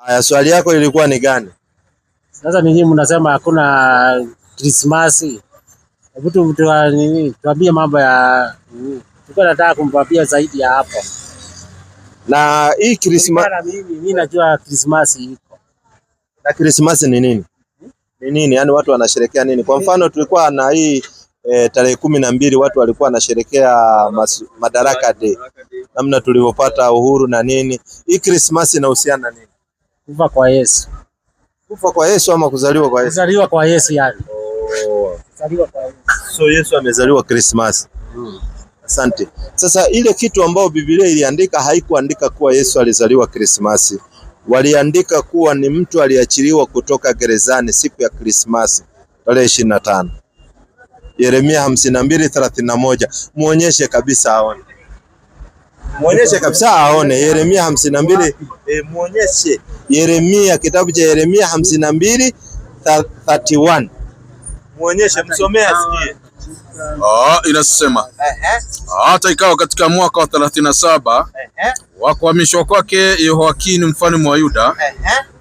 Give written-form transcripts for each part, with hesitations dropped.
Haya, swali yako ilikuwa ni gani? Sasa ninyi mnasema hakuna Krismasi. Hebu tuambie mambo ya tulikuwa nataka kumwambia zaidi ya hapo. Na hii Krismasi mimi najua Krismasi iko. Na Krismasi ni nini? Ni nini? Yaani watu wanasherehekea nini? Kwa mfano tulikuwa na hii tarehe 12 watu walikuwa wanasherehekea Madaraka Day. Namna tulivyopata uhuru na nini. Hii Krismasi inahusiana na nini? Kufa kwa Yesu. Kufa kwa Yesu ama kuzaliwa kwa Yesu? Kuzaliwa kwa Yesu yani. Kuzaliwa kwa Yesu. So Yesu amezaliwa Krismasi. Asante. Sasa ile kitu ambayo Biblia iliandika haikuandika kuwa Yesu alizaliwa Krismasi. Waliandika kuwa ni mtu aliachiliwa kutoka gerezani siku ya Krismasi tarehe 25. Yeremia 52:31. Muonyeshe kabisa aone. Muonyeshe kabisa aone Yeremia 52, muonyeshe Yeremia, kitabu cha Yeremia 52:31. Muonyeshe, msomee asikie. Inasema hata ikawa katika mwaka wa 37 wa kuhamishwa kwake Yehoyakini mfalme wa Yuda,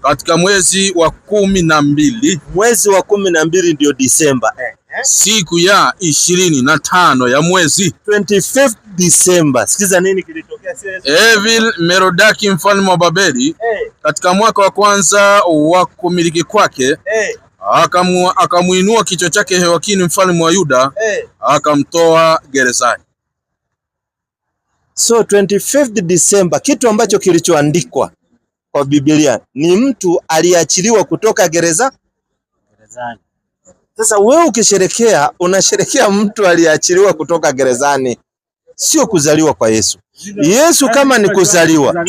katika mwezi wa 12, mwezi wa 12 ndio Disemba, siku ya 25 ya mwezi 25th December. Sikiza nini kilitokea Evil Merodaki mfalme wa Babeli, katika mwaka wa kwanza wa kumiliki kwake, akamuinua kichwa chake Yehoyakini mfalme wa Yuda, akamtoa gerezani. So 25th December, kitu ambacho kilichoandikwa kwa Biblia ni mtu aliachiliwa kutoka gerezani. Sasa wewe ukisherekea, unasherekea mtu aliachiliwa kutoka gerezani, sio kuzaliwa kwa Yesu. Yesu kama ni kuzaliwa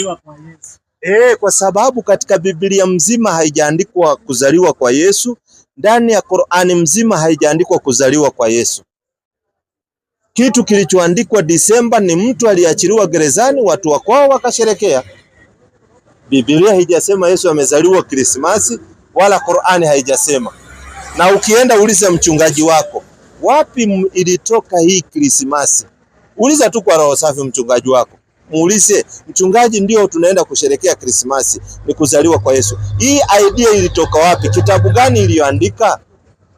kwa sababu katika Biblia mzima haijaandikwa kuzaliwa kwa Yesu, ndani ya Qur'ani mzima haijaandikwa kuzaliwa kwa Yesu. Kitu kilichoandikwa Disemba ni mtu aliachiliwa gerezani, watu wa kwao wakasherekea. Biblia haijasema Yesu amezaliwa Krismasi, wala Qur'ani haijasema. Na ukienda uliza mchungaji wako, wapi ilitoka hii Krismasi? Uliza tu kwa roho safi mchungaji wako. Muulize, mchungaji, ndio tunaenda kusherekea Krismasi, ni kuzaliwa kwa Yesu. Hii idea ilitoka wapi? Kitabu gani iliyoandika?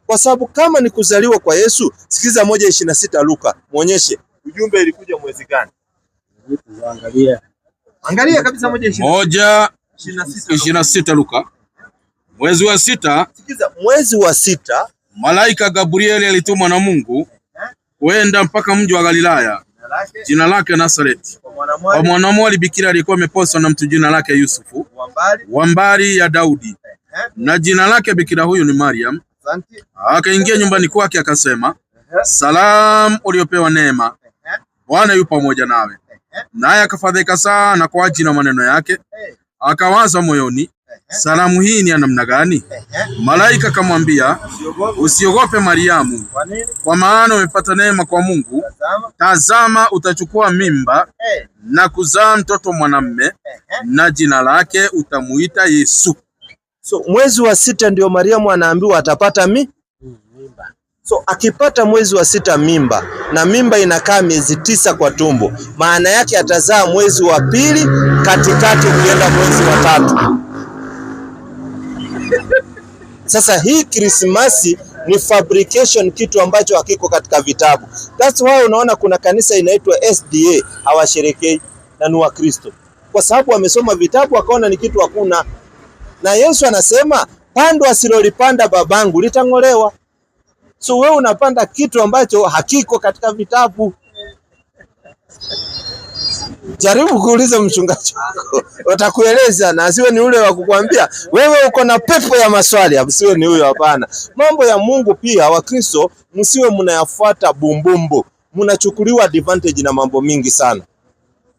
Kwa sababu kama ni kuzaliwa kwa Yesu, sikiza 1:26 Luka, muonyeshe ujumbe ilikuja mwezi gani? Angalia kabisa 1:26 Luka. Mwezi wa 6. Sikiza, mwezi wa 6 malaika Gabrieli alitumwa na Mungu kwenda mpaka mji wa Galilaya, jina lake Nazareti, kwa mwanamwali bikira alikuwa ameposwa na mtu jina lake Yusufu, wa mbari ya Daudi, na jina lake bikira huyu ni Mariam. Akaingia nyumbani kwake akasema, salamu uliopewa neema, Bwana yu pamoja nawe. Naye akafadhaika sana kwa ajili ya maneno yake, akawaza moyoni, salamu hii ni ya namna gani? Malaika akamwambia, usiogope Mariamu, kwa maana umepata neema kwa Mungu. Tazama, utachukua mimba na kuzaa mtoto mwanamume, na jina lake utamuita Yesu. So mwezi wa 6 ndio Mariamu anaambiwa atapata mimba. So akipata mwezi wa 6 mimba, na mimba inakaa miezi 9 kwa tumbo, maana yake atazaa mwezi wa 2 katikati ukienda mwezi wa 3. Sasa hii Krismasi ni fabrication, kitu ambacho hakiko katika vitabu. That's why unaona kuna kanisa inaitwa SDA hawasherekei na ni wa Kristo, kwa sababu wamesoma vitabu wakaona ni kitu hakuna. Na Yesu anasema pando asilolipanda babangu litang'olewa. So wewe unapanda kitu ambacho hakiko katika vitabu. Jaribu kuuliza mchungaji wako, watakueleza, na asiwe ni ule wa kukwambia wewe uko na pepo ya maswali, asiwe ni huyo, hapana. Mambo ya Mungu pia wa Kristo msiwe mnayafuata bumbumbu, mnachukuliwa advantage na mambo mingi sana.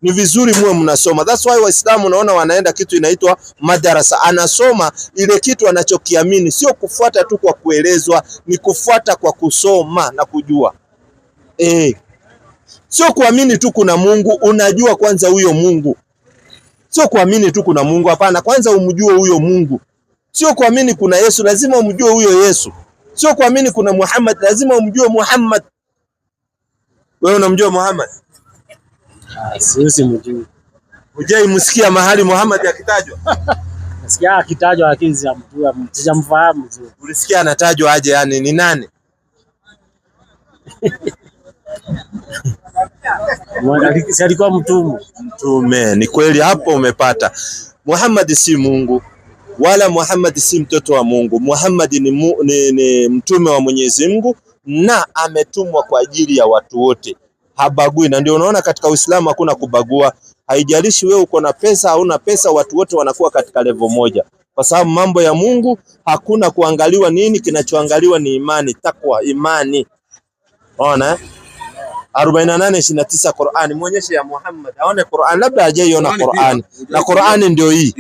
Ni vizuri muwe mnasoma. That's why Waislamu unaona wanaenda kitu inaitwa madarasa, anasoma ile kitu anachokiamini, sio kufuata tu kwa kuelezwa, ni kufuata kwa kusoma na kujua. Sio kuamini tu kuna Mungu, unajua kwanza huyo Mungu. Sio kuamini tu kuna Mungu, hapana, kwanza umjue huyo Mungu. Sio kuamini kuna Yesu, lazima umjue huyo Yesu. Sio kuamini kuna Muhammad, lazima umjue Muhammad. Wewe unamjua Muhammad? Sisi mjui. Hujai msikia mahali Muhammad akitajwa? Sikia akitajwa lakini sijamfahamu. Ulisikia anatajwa aje, yani ni nani? Alikuwa mtume. Ni kweli, hapo umepata. Muhammad si Mungu wala Muhammad si mtoto wa Mungu. Muhammad ni mtume wa Mwenyezi Mungu na ametumwa kwa ajili ya watu wote, habagui. Na ndio unaona katika Uislamu hakuna kubagua. Haijalishi wewe uko na pesa au una pesa, watu wote wanakuwa katika level moja, kwa sababu mambo ya Mungu hakuna kuangaliwa nini, kinachoangaliwa ni imani, takwa, imani. Ona 48:29 Qur'ani, muonyeshe ya Muhammad aone Qur'an, labda hajaiona Qur'an. Na Qur'ani ndio hii.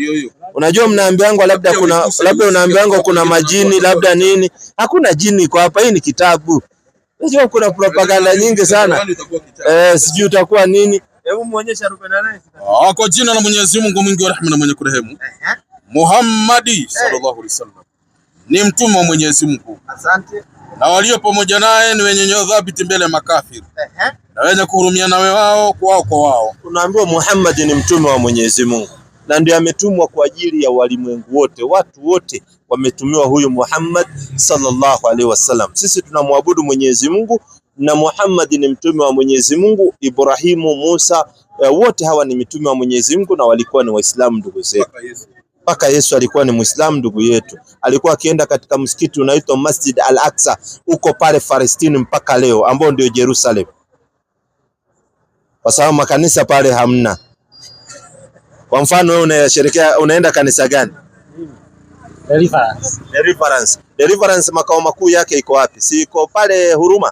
Unajua mnaambiango labda unaambiango kuna majini labda nini, hakuna jini kwa hapa, hii ni kitabu. Unajua kuna propaganda nyingi sana. Sijui utakuwa nini. Hebu muonyeshe 48. Kwa jina la Mwenyezi Mungu mwingi wa rehema na mwenye kurehemu. Muhammadi sallallahu alaihi wasallam ni mtume wa Mwenyezi Mungu. Asante. Na walio pamoja naye ni wenye nyoyo thabiti mbele ya makafiri. Na wenye kuhurumia nawe wao kwa wao. Tunaambiwa Muhammad ni mtume wa Mwenyezi Mungu na ndiye ametumwa kwa ajili ya walimwengu wote. Watu wote wametumiwa huyu Muhammad sallallahu alaihi wasallam. Sisi tunamwabudu Mwenyezi Mungu na Muhammad ni mtume wa Mwenyezi Mungu. Ibrahimu, Musa, wote hawa ni mitume wa Mwenyezi Mungu na walikuwa ni Waislamu ndugu zetu. Mpaka Yesu alikuwa ni Muislamu ndugu yetu. Alikuwa akienda katika msikiti unaitwa Masjid Al-Aqsa uko pale Palestina mpaka leo, ambao ndio Jerusalem. Kwa sababu makanisa pale hamna. Kwa mfano wewe unaenda kanisa gani? Deliverance makao makuu yake iko wapi? Si iko pale Huruma?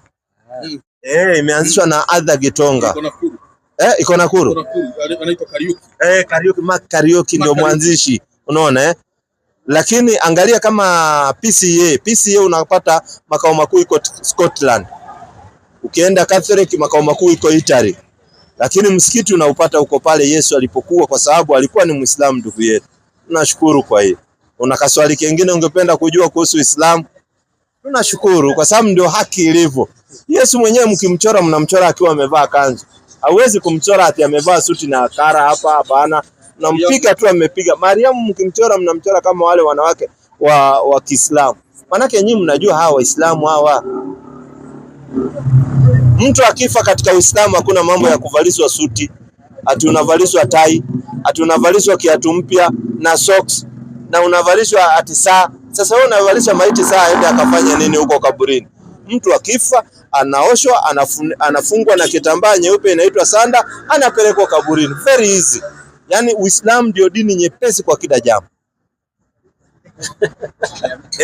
Imeanzishwa na Adha Gitonga. Iko Nakuru. Anaitwa Kariuki. Kariuki ndio mwanzishi. Unaona Lakini angalia kama PCA unapata makao makuu iko Scotland. Ukienda Catholic makao makuu iko Italy. Lakini msikiti unaupata uko pale Yesu alipokuwa, kwa sababu alikuwa ni Muislamu ndugu yetu. Tunashukuru kwa hiyo. Una kaswali kingine ungependa kujua kuhusu Uislamu? Tunashukuru kwa sababu ndio haki ilivyo. Yesu mwenyewe mkimchora mnamchora akiwa amevaa kanzu. Hauwezi kumchora ati amevaa suti na kara hapa, hapana. Mnampiga tu amepiga. Mariamu mkimchora mnamchora kama wale wanawake wa Kiislamu. Manake nyinyi mnajua hawa Waislamu hawa. Mtu akifa katika Uislamu hakuna mambo ya kuvalishwa suti, ati unavalishwa tai, ati unavalishwa kiatu mpya na socks, na unavalishwa ati saa. Sasa wewe unavalisha maiti saa aende akafanya nini huko kaburini? Mtu akifa anaoshwa, anafungwa na kitambaa nyeupe inaitwa sanda, anapelekwa kaburini. Very easy. Yani Uislamu ndio dini nyepesi kwa kila jambo.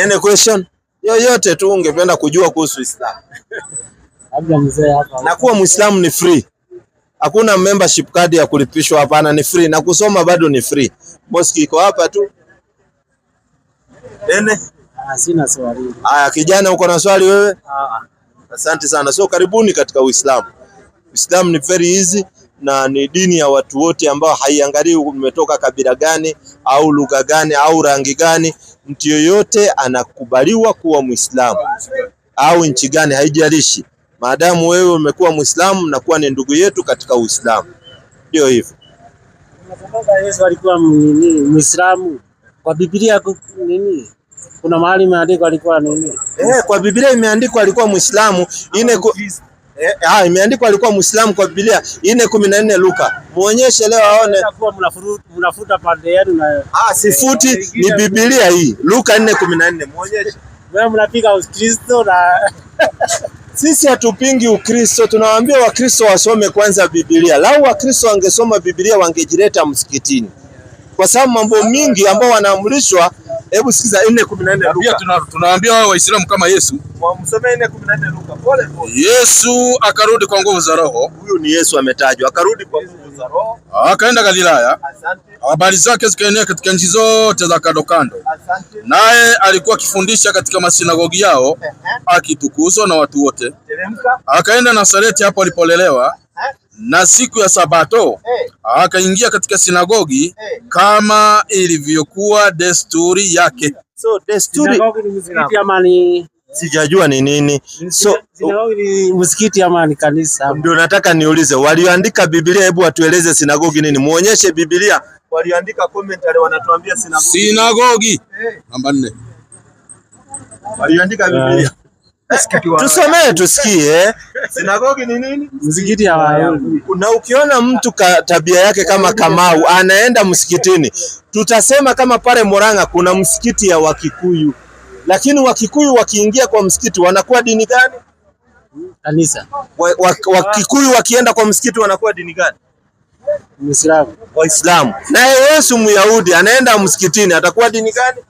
Any question? Yoyote tu ungependa kujua kuhusu Uislamu? Na kuwa Muislamu ni free. Hakuna membership card ya kulipishwa, hapana, ni free. Na kusoma bado ni free. Mosque iko hapa tu. Sina swali. Kijana uko na swali wewe? Asante sana. So karibuni katika Uislamu. Uislamu ni very easy na ni dini ya watu wote ambao haiangalii umetoka kabila gani au lugha gani au rangi gani. Mtu yoyote anakubaliwa kuwa Muislamu au nchi gani, haijalishi. Maadamu wewe umekuwa Muislamu na kuwa ni ndugu yetu katika Uislamu. Ndio hivyo. Yesu alikuwa Muislamu. Kwa Biblia nini? Kuna mahali imeandikwa alikuwa nini? Kwa Biblia imeandikwa alikuwa Muislamu. Imeandikwa alikuwa Muislamu kwa Biblia 4:14 Luka. Muonyeshe leo aone. Mnafuta pande yenu na sifuti, ni Biblia hii. Luka 4:14. Muonyeshe. Wewe mnapiga Ukristo na sisi hatupingi Ukristo, tunawaambia Wakristo wasome kwanza Biblia. Lau Wakristo wangesoma Biblia wangejileta msikitini. Kwa sababu mambo mingi ambao wanaamrishwa, hebu sikiza 4:14 Luka. Pia tunawaambia wao Waislamu kama Yesu. Msomee 4:14 Luka. Pole. Yesu akarudi kwa nguvu za Roho. Huyu ni Yesu ametajwa. Akarudi kwa nguvu za Roho. Akaenda Galilaya. Asante. Habari zake zikaenea katika nchi zote za kando kando. Asante. Naye alikuwa akifundisha katika masinagogi yao, akitukuzwa na watu wote. Akaenda Nazareti hapo alipolelewa, na siku ya Sabato akaingia katika sinagogi kama ilivyokuwa desturi yake. So desturi ni msikiti ama ni sijajua ni nini. So sinagogi ni msikiti ama ni kanisa? Ndio nataka niulize, walioandika Biblia, hebu watueleze sinagogi nini? Muonyeshe Biblia waliandika commentary wanatuambia sinagogi. Namba 4. Waliandika Biblia. Tusomee tusikie. Sinagogi ni nini? Msikiti ya Wayahudi. Na ukiona mtu tabia yake kama Kamau anaenda msikitini, tutasema kama pale Murang'a kuna msikiti ya Wakikuyu. Lakini Wakikuyu wakiingia kwa msikiti wanakuwa dini gani? Kanisa. Wakikuyu wakienda kwa msikiti wanakuwa dini gani? Muislamu. Waislamu. Naye Yesu Myahudi anaenda msikitini atakuwa dini gani?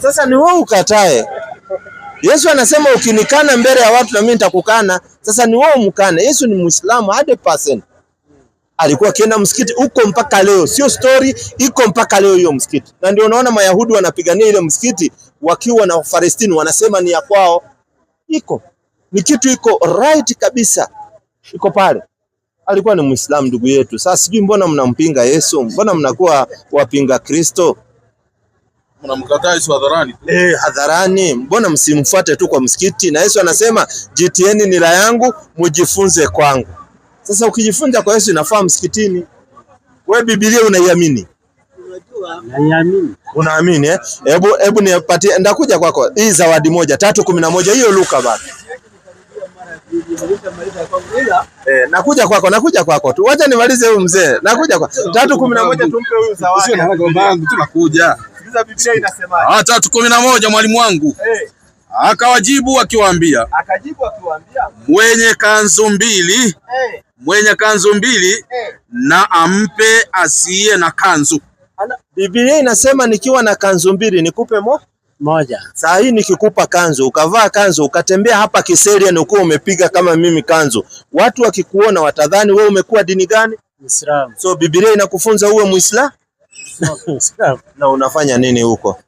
Sasa ni wewe ukatae. Yesu anasema ukinikana mbele ya watu na mimi nitakukana. Sasa ni wewe mkane. Yesu ni Muislamu 100%. Alikuwa akienda msikiti uko mpaka leo. Sio story, iko mpaka leo hiyo msikiti. Na ndio unaona Mayahudi wanapigania ile msikiti wakiwa na Palestina wanasema ni ya kwao. Iko. Ni kitu iko right kabisa. Iko pale. Alikuwa ni Muislamu ndugu yetu. Sasa sijui mbona mnampinga Yesu? Mbona mnakuwa wapinga Kristo? Mnamkataa Yesu hadharani. Hadharani. Mbona msimfuate tu kwa msikiti? Na Yesu anasema jitieni nila yangu mujifunze kwangu. Sasa ukijifunza kwa Yesu inafaa msikitini. Wewe Biblia unaiamini? Naiamini. Unaamini eh? Hebu nipatie, ndakuja kwako. Hii zawadi moja 3:11 hiyo Luka bado. Nakuja kwako tu. Wacha nimalize huyu mzee. Nakuja kwa 3:11 tumpe huyu zawadi. Sio na ngomba yangu tunakuja. Sikiliza Biblia inasema. 3:11 mwalimu wangu. Akawajibu akiwaambia. Mwenye kanzu mbili. Mwenye kanzu mbili na ampe asiye na kanzu. Biblia inasema nikiwa na kanzu mbili nikupe moja. Saa hii nikikupa kanzu, ukavaa kanzu, ukatembea hapa Kiseria na uko umepiga kama mimi kanzu. Watu wakikuona watadhani wewe umekuwa dini gani? Muislamu. So Biblia inakufunza uwe Muislamu? Na unafanya nini huko?